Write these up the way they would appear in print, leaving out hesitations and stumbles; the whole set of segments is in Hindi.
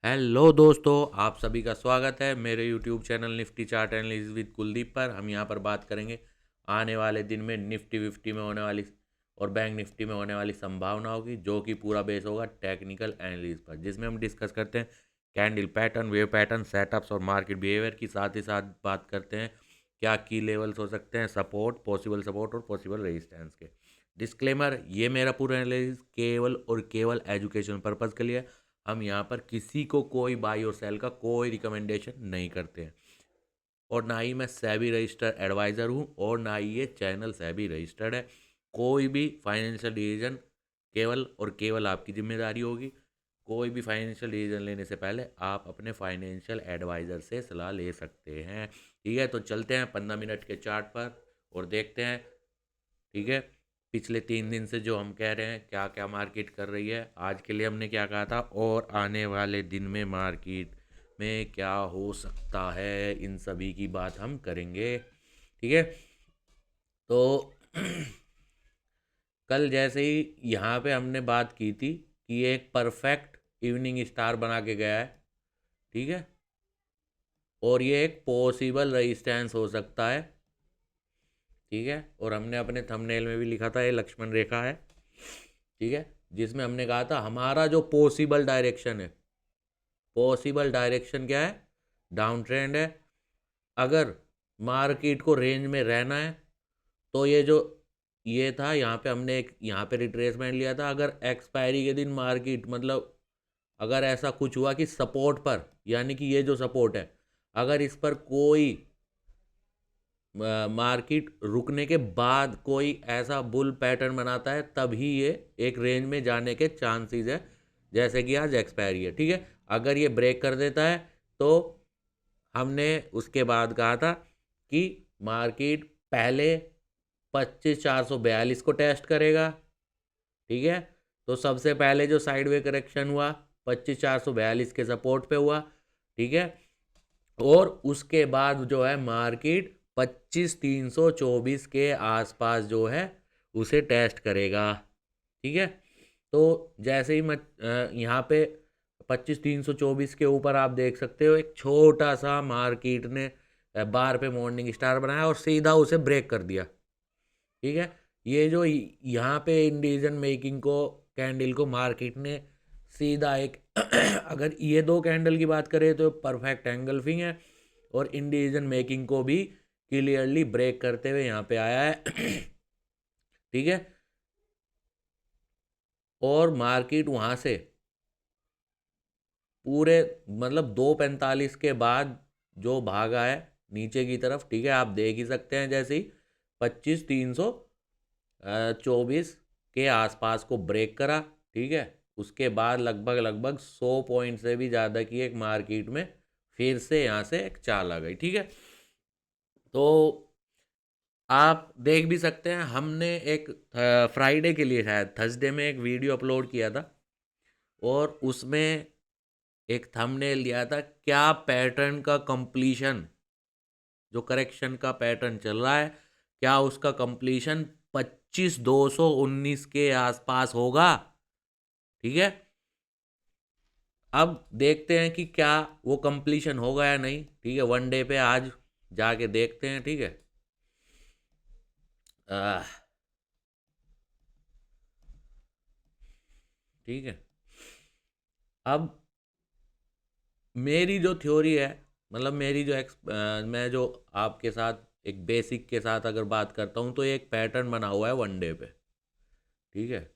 हेलो दोस्तों, आप सभी का स्वागत है मेरे YouTube channel Nifty chart analysis with Kuldeep पर। हम यहां पर बात करेंगे आने वाले दिन में निफ्टी विफ्टी में होने वाली और बैंक निफ्टी में होने वाली संभावनाओं की, जो कि पूरा बेस होगा टेक्निकल एनालिसिस पर, जिसमें हम डिस्कस करते हैं candle pattern, wave pattern, setups और मार्केट बिहेवियर की। साथ ही साथ बात करते हैं क्या की लेवल्स हो सकते हैं, सपोर्ट और पॉसिबल रेजिस्टेंस के। डिस्क्लेमर, ये मेरा पूरा एनालिसिस केवल और केवल एजुकेशन पर्पज़ के लिए। हम यहाँ पर किसी को कोई बाई और सेल का कोई रिकमेंडेशन नहीं करते हैं, और ना ही मैं सेबी रजिस्टर्ड एडवाइज़र हूँ और ना ही ये चैनल सेबी रजिस्टर्ड है। कोई भी फाइनेंशियल डिसीजन केवल और केवल आपकी जिम्मेदारी होगी। कोई भी फाइनेंशियल डिसीजन लेने से पहले आप अपने फाइनेंशियल एडवाइज़र से सलाह ले सकते हैं। ठीक है, तो चलते हैं 15 मिनट के चार्ट पर और देखते हैं। ठीक है, पिछले 3 दिन से जो हम कह रहे हैं क्या क्या मार्केट कर रही है, आज के लिए हमने क्या कहा था और आने वाले दिन में मार्केट में क्या हो सकता है, इन सभी की बात हम करेंगे। ठीक है, तो कल जैसे ही यहाँ पे हमने बात की थी कि ये एक परफेक्ट इवनिंग स्टार बना के गया है। ठीक है, और ये एक पॉसिबल रेजिस्टेंस हो सकता है। ठीक है, और हमने अपने थंबनेल में भी लिखा था ये लक्ष्मण रेखा है। ठीक है, जिसमें हमने कहा था हमारा जो पॉसिबल डायरेक्शन है, पॉसिबल डायरेक्शन क्या है, डाउन ट्रेंड है। अगर मार्केट को रेंज में रहना है तो ये जो ये था, यहाँ पे हमने एक यहाँ पे रिट्रेसमेंट लिया था। अगर एक्सपायरी के दिन मार्केट, मतलब अगर ऐसा कुछ हुआ कि सपोर्ट पर, यानी कि ये जो सपोर्ट है, अगर इस पर कोई मार्केट रुकने के बाद कोई ऐसा बुल पैटर्न बनाता है, तभी ये एक रेंज में जाने के चांसेस है, जैसे कि आज एक्सपायरी है। ठीक है, अगर ये ब्रेक कर देता है तो हमने उसके बाद कहा था कि मार्केट पहले 25,442 को टेस्ट करेगा। ठीक है, तो सबसे पहले जो साइडवे करेक्शन हुआ 25,442 के सपोर्ट पे हुआ। ठीक है, और उसके बाद जो है मार्केट 25,324 के आसपास जो है उसे टेस्ट करेगा। ठीक है, तो जैसे ही मैं यहाँ पे 25,324 के ऊपर आप देख सकते हो एक छोटा सा मार्केट ने बार पे मॉर्निंग स्टार बनाया और सीधा उसे ब्रेक कर दिया। ठीक है, ये जो यहाँ पे इंडिसीजन मेकिंग को, कैंडल को मार्केट ने सीधा एक अगर ये दो कैंडल की बात करें तो परफेक्ट एंगल्फिंग है, और इंडिसीजन मेकिंग को भी क्लियरली ब्रेक करते हुए यहाँ पे आया है। ठीक है, और मार्केट वहाँ से पूरे, मतलब 2:45 के बाद जो भागा है नीचे की तरफ। ठीक है, आप देख ही सकते हैं जैसे ही 25,324 के आसपास को ब्रेक करा। ठीक है, उसके बाद लगभग लगभग 100 पॉइंट से भी ज़्यादा की एक मार्केट में फिर से यहाँ से एक चाल आ गई। ठीक है, तो आप देख भी सकते हैं हमने एक फ्राइडे के लिए, शायद थर्सडे में एक वीडियो अपलोड किया था, और उसमें एक थंबनेल दिया था क्या पैटर्न का कंप्लीशन, जो करेक्शन का पैटर्न चल रहा है, क्या उसका कंप्लीशन 25,219 के आसपास होगा। ठीक है, अब देखते हैं कि क्या वो कंप्लीशन होगा या नहीं। ठीक है, वन डे पे आज जाके देखते हैं। ठीक है, आह, ठीक है, अब मेरी जो थ्योरी है, मतलब मेरी जो मैं जो आपके साथ एक बेसिक के साथ अगर बात करता हूँ, तो ये एक पैटर्न बना हुआ है वन डे पे। ठीक है,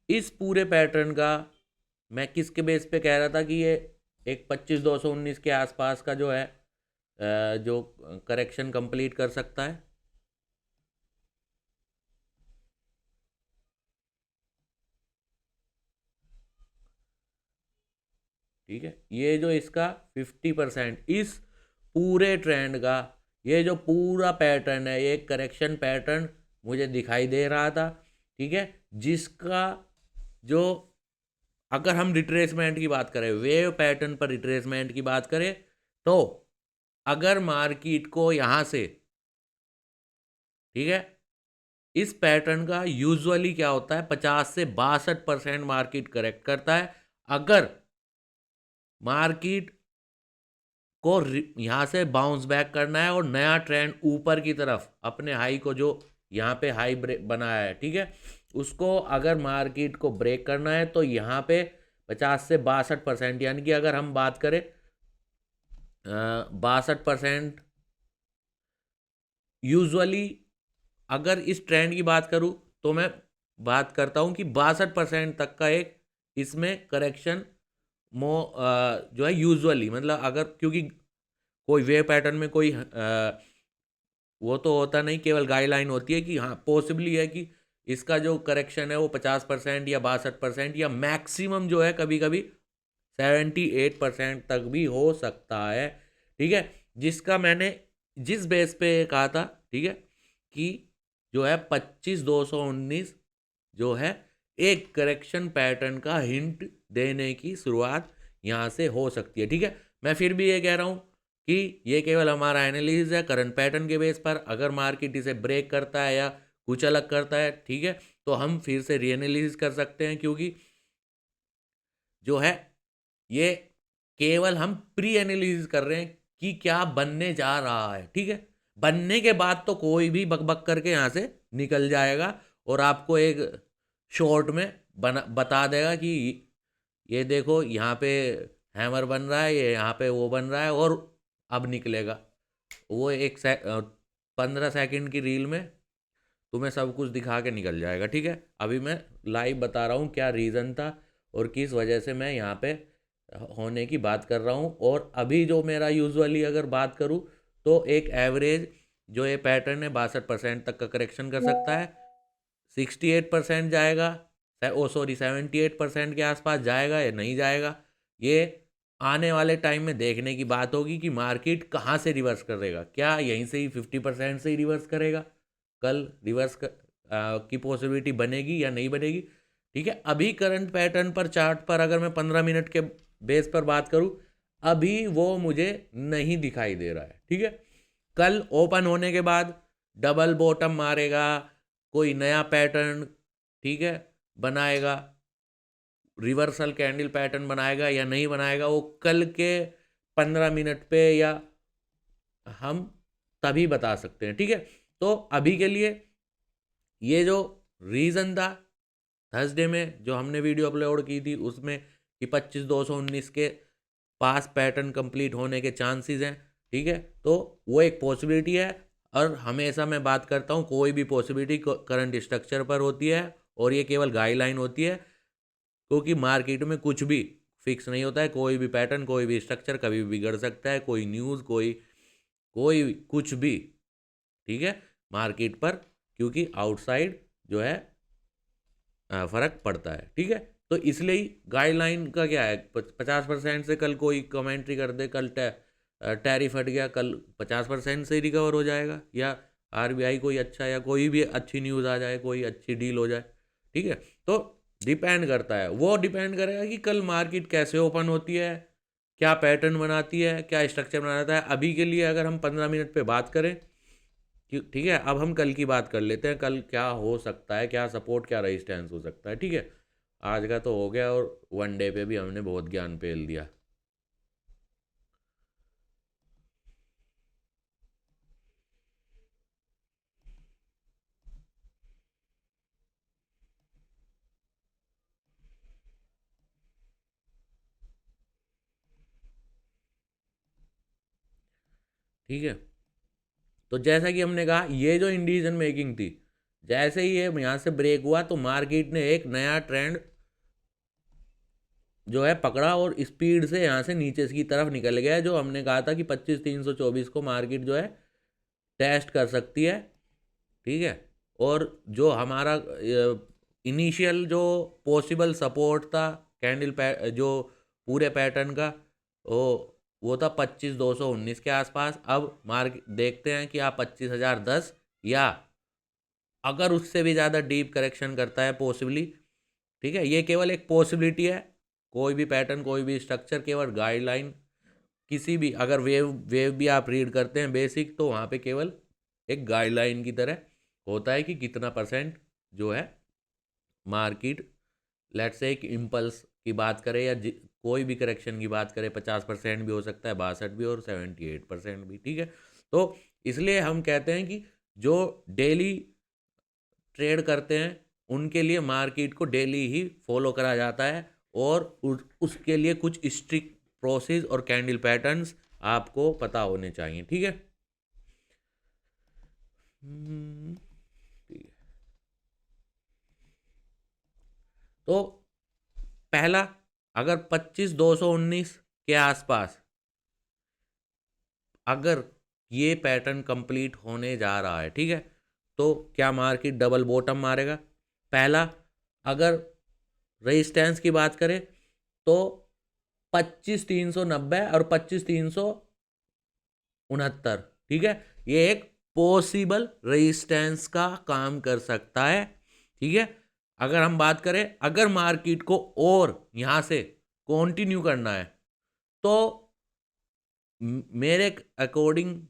इस पूरे पैटर्न का मैं किसके बेस पे कह रहा था कि ये एक 25,219 के आसपास का जो है जो करेक्शन कंप्लीट कर सकता है। ठीक है, ये जो इसका 50% इस पूरे ट्रेंड का, ये जो पूरा पैटर्न है, ये करेक्शन पैटर्न मुझे दिखाई दे रहा था। ठीक है, जिसका जो, अगर हम रिट्रेसमेंट की बात करें, वेव पैटर्न पर रिट्रेसमेंट की बात करें, तो अगर मार्केट को यहाँ से, ठीक है, इस पैटर्न का यूजुअली क्या होता है, 50 से 62% मार्केट करेक्ट करता है। अगर मार्केट को यहाँ से बाउंस बैक करना है और नया ट्रेंड ऊपर की तरफ अपने हाई को, जो यहाँ पे हाई ब्रेक बनाया है, ठीक है, उसको अगर मार्केट को ब्रेक करना है तो यहाँ पे 50 से 62%, यानी कि अगर हम बात करें 62%, यूजुअली अगर इस ट्रेंड की बात करूँ तो मैं बात करता हूँ कि 62% तक का एक इसमें करेक्शन जो है यूजुअली, मतलब अगर, क्योंकि कोई वेव पैटर्न में कोई वो तो होता नहीं, केवल गाइडलाइन होती है कि हाँ पॉसिबली है कि इसका जो करेक्शन है वो 50% या 62% या मैक्सिमम जो है कभी कभी 78% तक भी हो सकता है, ठीक है। जिसका मैंने जिस बेस पे कहा था, ठीक है, कि जो है 25,219 जो है एक करेक्शन पैटर्न का हिंट देने की शुरुआत यहाँ से हो सकती है, ठीक है। मैं फिर भी ये कह रहा हूँ कि ये केवल हमारा एनालिसिस है करंट पैटर्न के बेस पर। अगर मार्केट इसे ब्रेक करता है या कुछ अलग करता है, ठीक है, तो हम फिर से री एनालिसिस कर सकते हैं, क्योंकि जो है ये केवल हम प्री एनालिसिस कर रहे हैं कि क्या बनने जा रहा है, ठीक है। बनने के बाद तो कोई भी बकबक करके यहाँ से निकल जाएगा और आपको एक शॉर्ट में बता देगा कि ये देखो यहाँ पे हैमर बन रहा है, ये यहाँ पे वो बन रहा है और अब निकलेगा। वो 15 सेकंड की रील में तुम्हें सब कुछ दिखा के निकल जाएगा, ठीक है। अभी मैं लाइव बता रहा हूँ क्या रीज़न था और किस वजह से मैं यहाँ पे होने की बात कर रहा हूँ। और अभी जो मेरा यूजुअली अगर बात करूँ तो एक एवरेज जो ये पैटर्न है 62% तक का करेक्शन कर सकता है, 68% जाएगा, ओ सॉरी 78% के आसपास जाएगा या नहीं जाएगा, ये आने वाले टाइम में देखने की बात होगी कि मार्केट कहाँ से रिवर्स करेगा। क्या यहीं से ही 50% से ही रिवर्स करेगा, कल रिवर्स की पॉसिबिलिटी बनेगी या नहीं बनेगी, ठीक है। अभी करंट पैटर्न पर चार्ट पर अगर मैं 15 मिनट के बेस पर बात करूं, अभी वो मुझे नहीं दिखाई दे रहा है, ठीक है। कल ओपन होने के बाद डबल बॉटम मारेगा, कोई नया पैटर्न, ठीक है, बनाएगा, रिवर्सल कैंडल पैटर्न बनाएगा या नहीं बनाएगा, वो कल के 15 मिनट पे या हम तभी बता सकते हैं, ठीक है। तो अभी के लिए ये जो रीज़न था थर्सडे में जो हमने वीडियो अपलोड की थी उसमें कि 25,219 के पास पैटर्न कंप्लीट होने के चांसेस हैं, ठीक है, तो वो एक पॉसिबिलिटी है। और हमेशा मैं बात करता हूँ कोई भी पॉसिबिलिटी करंट स्ट्रक्चर पर होती है और ये केवल गाइडलाइन होती है, क्योंकि मार्केट में कुछ भी फिक्स नहीं होता है। कोई भी पैटर्न, कोई भी स्ट्रक्चर कभी भी बिगड़ सकता है, कोई न्यूज़, कोई कोई कुछ भी, ठीक है, मार्केट पर, क्योंकि आउटसाइड जो है फर्क पड़ता है, ठीक है। तो इसलिए ही गाइडलाइन का क्या है, 50% से कल कोई कमेंट्री कर दे, कल टैरिफ हट गया, कल 50% से ही रिकवर हो जाएगा, या आरबीआई कोई अच्छा या कोई भी अच्छी न्यूज़ आ जाए, कोई अच्छी डील हो जाए, ठीक है। तो डिपेंड करता है, वो डिपेंड करेगा कि कल मार्केट कैसे ओपन होती है, क्या पैटर्न बनाती है, क्या स्ट्रक्चर बनाता है। अभी के लिए अगर हम 15 मिनट पे बात करें, ठीक है, अब हम कल की बात कर लेते हैं, कल क्या हो सकता है, क्या सपोर्ट क्या रेजिस्टेंस हो सकता है, ठीक है। आज का तो हो गया और वन डे पे भी हमने बहुत ज्ञान पेल दिया। ठीक है, तो जैसा कि हमने कहा ये जो इंडिसीजन मेकिंग थी, जैसे ही ये यहाँ से ब्रेक हुआ तो मार्केट ने एक नया ट्रेंड जो है पकड़ा और स्पीड से यहाँ से नीचे की तरफ निकल गया। जो हमने कहा था कि 25,324 को मार्केट जो है टेस्ट कर सकती है, ठीक है। और जो हमारा इनिशियल जो पॉसिबल सपोर्ट था जो पूरे पैटर्न का, वो वो था 25,219 के आसपास। अब मार्केट देखते हैं कि आप 25,010 या अगर उससे भी ज़्यादा डीप करेक्शन करता है पॉसिबली, ठीक है, ये केवल एक पॉसिबिलिटी है। कोई भी पैटर्न, कोई भी स्ट्रक्चर, केवल गाइडलाइन, किसी भी अगर वेव वेव भी आप रीड करते हैं बेसिक, तो वहाँ पे केवल एक गाइडलाइन की तरह होता है कि कितना परसेंट जो है मार्केट, लेट्स से एक इम्पल्स की बात करें या कोई भी करेक्शन की बात करें, 50% भी हो सकता है, 62 भी और 78% भी, ठीक है। तो इसलिए हम कहते हैं कि जो डेली ट्रेड करते हैं उनके लिए मार्केट को डेली ही फॉलो करा जाता है, और उसके लिए कुछ स्ट्रिक्ट प्रोसेस और कैंडल पैटर्न्स आपको पता होने चाहिए, ठीक है। ठीक है। तो पहला, अगर 25,219 के आसपास अगर ये पैटर्न कंप्लीट होने जा रहा है, ठीक है, तो क्या मार्केट डबल बॉटम मारेगा? पहला, अगर रेजिस्टेंस की बात करें तो 25,390 और 25,369, ठीक है, ये एक पॉसिबल रेजिस्टेंस का काम कर सकता है, ठीक है। अगर हम बात करें, अगर मार्केट को और यहां से कंटिन्यू करना है तो मेरे अकॉर्डिंग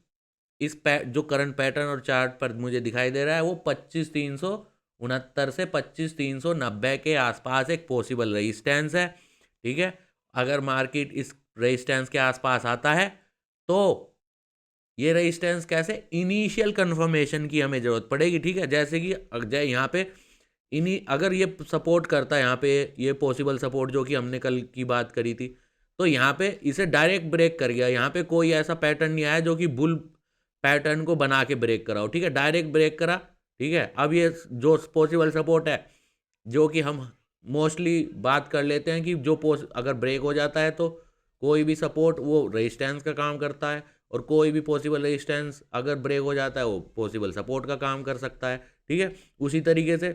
जो करंट पैटर्न और चार्ट पर मुझे दिखाई दे रहा है वो 25,369 से 25,390 के आसपास एक पॉसिबल रेजिस्टेंस है, ठीक है। अगर मार्केट इस रेजिस्टेंस के आसपास आता है तो ये रेजिस्टेंस कैसे, इनिशियल कंफर्मेशन की हमें जरूरत पड़ेगी, ठीक है। जैसे कि यहाँ पे अगर ये सपोर्ट करता है, यहाँ पे ये पॉसिबल सपोर्ट जो कि हमने कल की बात करी थी, तो यहाँ पे इसे डायरेक्ट ब्रेक कर गया, यहाँ पे कोई ऐसा पैटर्न नहीं आया जो कि बुल पैटर्न को बना के ब्रेक कराओ, ठीक है, डायरेक्ट ब्रेक करा, ठीक है। अब ये जो पॉसिबल सपोर्ट है जो कि हम मोस्टली बात कर लेते हैं कि जो अगर ब्रेक हो जाता है तो कोई भी सपोर्ट वो रेजिस्टेंस का काम करता है, और कोई भी पॉसिबल रेजिस्टेंस अगर ब्रेक हो जाता है वो पॉसिबल सपोर्ट का काम कर सकता है, ठीक है, उसी तरीके से,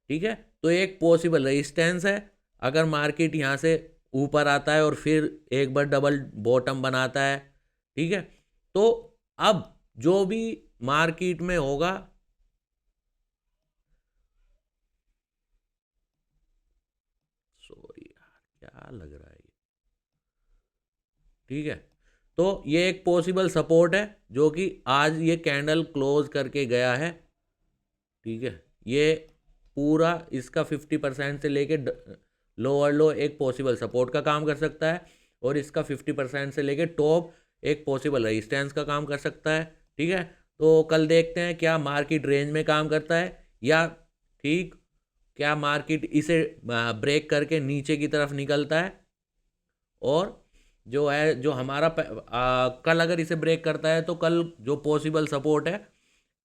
ठीक है। तो एक पॉसिबल रेजिस्टेंस है, अगर मार्केट यहाँ से ऊपर आता है और फिर एक बार डबल बॉटम बनाता है, ठीक है, तो अब जो भी मार्केट में होगा, सॉरी यार क्या लग रहा है, ठीक है, तो ये एक पॉसिबल सपोर्ट है जो कि आज ये कैंडल क्लोज करके गया है, ठीक है। ये पूरा इसका 50% से लेके लोअर लो एक पॉसिबल सपोर्ट का काम कर सकता है, और इसका 50% से लेके टॉप एक पॉसिबल रेजिस्टेंस का काम कर सकता है, ठीक है। तो कल देखते हैं क्या मार्केट रेंज में काम करता है, या ठीक क्या मार्केट इसे ब्रेक करके नीचे की तरफ निकलता है, और जो है जो हमारा कल अगर इसे ब्रेक करता है तो कल जो पॉसिबल सपोर्ट है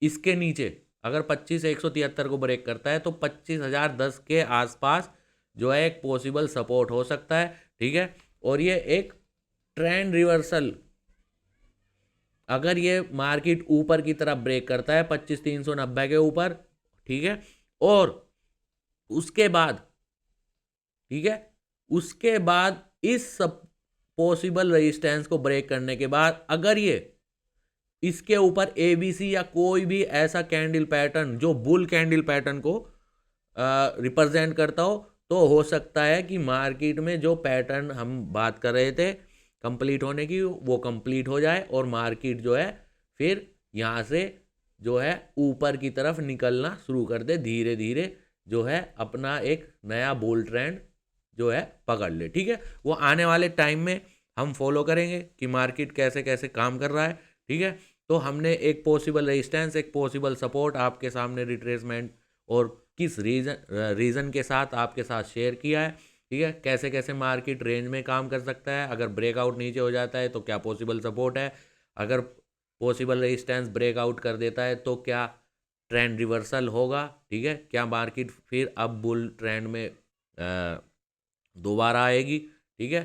इसके नीचे अगर 25,173 को ब्रेक करता है तो 25,010 के आसपास जो है एक पॉसिबल सपोर्ट हो सकता है, ठीक है। और ये एक ट्रेंड रिवर्सल, अगर ये मार्केट ऊपर की तरफ ब्रेक करता है 25,390 के ऊपर, ठीक है, और उसके बाद, ठीक है, उसके बाद इस सब पॉसिबल रेजिस्टेंस को ब्रेक करने के बाद अगर ये इसके ऊपर एबीसी या कोई भी ऐसा कैंडल पैटर्न जो बुल कैंडल पैटर्न को रिप्रेजेंट करता हो, तो हो सकता है कि मार्केट में जो पैटर्न हम बात कर रहे थे कंप्लीट होने की वो कंप्लीट हो जाए, और मार्केट जो है फिर यहाँ से जो है ऊपर की तरफ निकलना शुरू कर दे, धीरे धीरे जो है अपना एक नया बुल ट्रेंड जो है पकड़ ले, ठीक है। वो आने वाले टाइम में हम फॉलो करेंगे कि मार्केट कैसे कैसे काम कर रहा है, ठीक है। तो हमने एक पॉसिबल रेजिस्टेंस, एक पॉसिबल सपोर्ट आपके सामने रिट्रेसमेंट और किस रीज़न के साथ आपके साथ शेयर किया है, ठीक है। कैसे कैसे मार्केट रेंज में काम कर सकता है, अगर ब्रेकआउट नीचे हो जाता है तो क्या पॉसिबल सपोर्ट है, अगर पॉसिबल रेजिस्टेंस ब्रेकआउट कर देता है तो क्या ट्रेंड रिवर्सल होगा, ठीक है, क्या मार्केट फिर अब बुल ट्रेंड में दोबारा आएगी, ठीक है।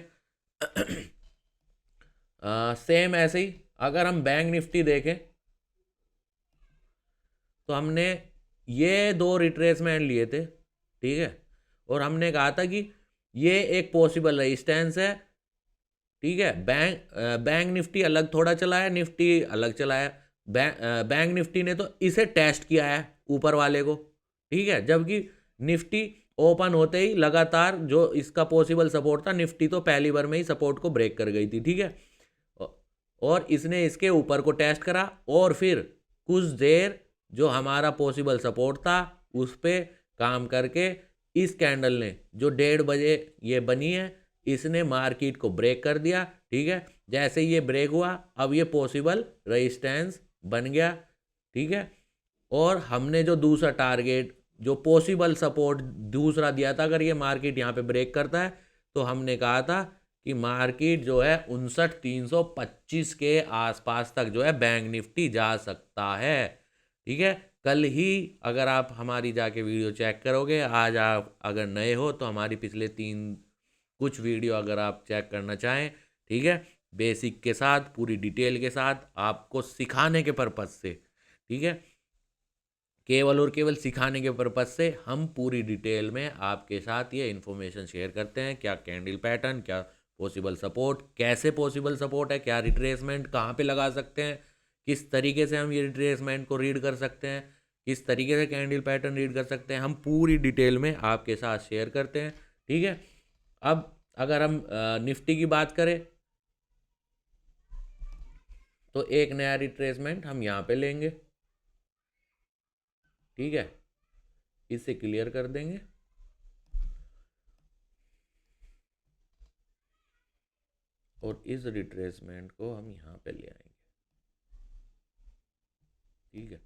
सेम ऐसे ही अगर हम बैंक निफ्टी देखें तो हमने ये दो रिट्रेसमेंट लिए थे, ठीक है, और हमने कहा था कि ये एक पॉसिबल रेजिस्टेंस है, ठीक है। बैंक निफ्टी अलग थोड़ा चला है, निफ्टी अलग चला है। बैंक निफ्टी ने तो इसे टेस्ट किया है ऊपर वाले को, ठीक है, जबकि निफ्टी ओपन होते ही लगातार जो इसका पॉसिबल सपोर्ट था, निफ्टी तो पहली बार में ही सपोर्ट को ब्रेक कर गई थी, ठीक है, और इसने इसके ऊपर को टेस्ट करा और फिर कुछ देर जो हमारा पॉसिबल सपोर्ट था उस पे काम करके इस कैंडल ने जो 1:30 बजे ये बनी है, इसने मार्केट को ब्रेक कर दिया। ठीक है, जैसे ये ब्रेक हुआ अब ये पॉसिबल रेजिस्टेंस बन गया। ठीक है, और हमने जो दूसरा टारगेट जो पॉसिबल सपोर्ट दूसरा दिया था, अगर ये मार्केट यहाँ पे ब्रेक करता है तो हमने कहा था कि मार्केट जो है 59,325 के आसपास तक जो है बैंक निफ्टी जा सकता है। ठीक है, कल ही अगर आप हमारी जाके वीडियो चेक करोगे, आज आप अगर नए हो तो हमारी पिछले 3 कुछ वीडियो अगर आप चेक करना चाहें, ठीक है, बेसिक के साथ पूरी डिटेल के साथ आपको सिखाने के पर्पज़ से, ठीक है, केवल और केवल सिखाने के पर्पज़ से हम पूरी डिटेल में आपके साथ ये इन्फॉर्मेशन शेयर करते हैं। क्या कैंडल पैटर्न, क्या पॉसिबल सपोर्ट, कैसे पॉसिबल सपोर्ट है, क्या रिट्रेसमेंट कहाँ पे लगा सकते हैं, किस तरीके से हम ये रिट्रेसमेंट को रीड कर सकते हैं, किस तरीके से कैंडल पैटर्न रीड कर सकते हैं, हम पूरी डिटेल में आपके साथ शेयर करते हैं। ठीक है, अब अगर हम निफ्टी की बात करें तो एक नया रिट्रेसमेंट हम यहाँ पे लेंगे। ठीक है, इसे क्लियर कर देंगे। और इस रिट्रेसमेंट को हम यहाँ पे ले आएंगे। ठीक है,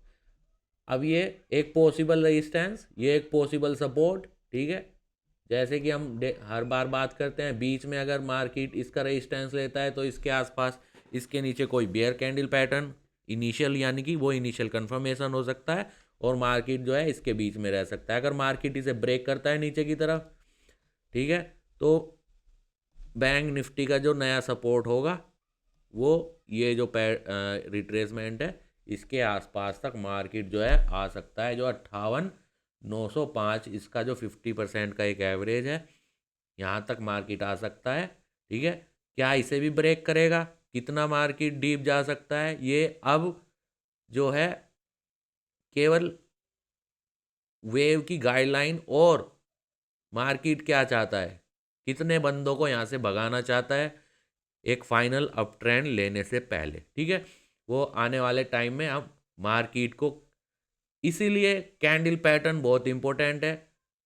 अब ये एक पॉसिबल रेजिस्टेंस, ये एक पॉसिबल सपोर्ट। ठीक है, जैसे कि हम हर बार बात करते हैं, बीच में अगर मार्केट इसका रेजिस्टेंस लेता है तो इसके आसपास इसके नीचे कोई बेयर कैंडल पैटर्न इनिशियल, यानी कि वो इनिशियल कंफर्मेशन हो सकता है और मार्केट जो है इसके बीच में रह सकता है। अगर मार्केट इसे ब्रेक करता है नीचे की तरफ, ठीक है, तो बैंक निफ्टी का जो नया सपोर्ट होगा वो ये जो रिट्रेसमेंट है इसके आसपास तक मार्केट जो है आ सकता है। जो 58,905 इसका जो 50% का एक एवरेज है, यहाँ तक मार्केट आ सकता है। ठीक है, क्या इसे भी ब्रेक करेगा, कितना मार्केट डीप जा सकता है, ये अब जो है केवल वेव की गाइडलाइन और मार्केट क्या चाहता है, कितने बंदों को यहाँ से भगाना चाहता है एक फाइनल अप ट्रेंड लेने से पहले। ठीक है, वो आने वाले टाइम में हम मार्केट को, इसीलिए कैंडल पैटर्न बहुत इंपॉर्टेंट है।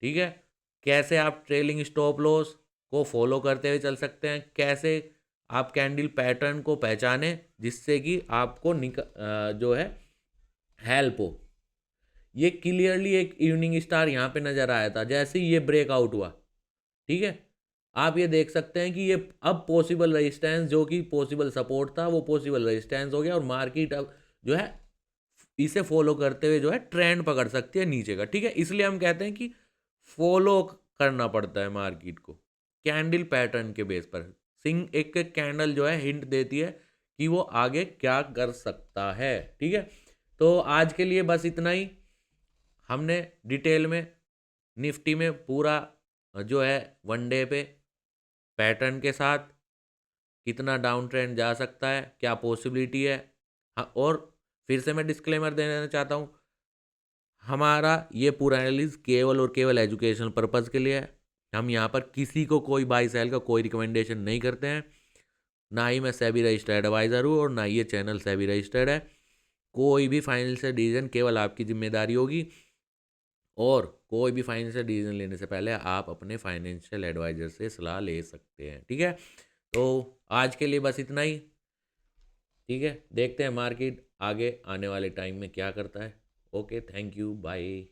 ठीक है, कैसे आप ट्रेलिंग स्टॉप लॉस को फॉलो करते हुए चल सकते हैं, कैसे आप कैंडल पैटर्न को पहचाने जिससे कि आपको जो है हेल्प हो। ये क्लियरली एक इवनिंग स्टार यहाँ पे नज़र आया था जैसे ही ये ब्रेकआउट हुआ। ठीक है, आप ये देख सकते हैं कि ये अब पॉसिबल रेजिस्टेंस जो कि पॉसिबल सपोर्ट था वो पॉसिबल रेजिस्टेंस हो गया और मार्केट अब जो है इसे फॉलो करते हुए जो है ट्रेंड पकड़ सकती है नीचे का। ठीक है, इसलिए हम कहते हैं कि फॉलो करना पड़ता है मार्केट को कैंडल पैटर्न के बेस पर। एक एक कैंडल जो है हिंट देती है कि वो आगे क्या कर सकता है। ठीक है, तो आज के लिए बस इतना ही। हमने डिटेल में निफ्टी में पूरा जो है वन डे पे पैटर्न के साथ कितना डाउन ट्रेंड जा सकता है, क्या पॉसिबिलिटी है। हाँ, और फिर से मैं डिस्क्लेमर देना चाहता हूँ, हमारा ये पूरा एनालिसिस केवल और केवल एजुकेशनल पर्पज़ के लिए है। हम यहाँ पर किसी को कोई बाई सेल का कोई रिकमेंडेशन नहीं करते हैं। ना ही मैं सेबी रजिस्टर्ड एडवाइज़र हूँ और ना ही ये चैनल सेबी रजिस्टर्ड है। कोई भी फाइनेंशियल डिसीजन केवल आपकी जिम्मेदारी होगी और कोई भी फाइनेंशियल डिसीजन लेने से पहले आप अपने फाइनेंशियल एडवाइज़र से सलाह ले सकते हैं। ठीक है, तो आज के लिए बस इतना ही। ठीक है, देखते हैं मार्केट आगे आने वाले टाइम में क्या करता है। Okay, thank you, bye.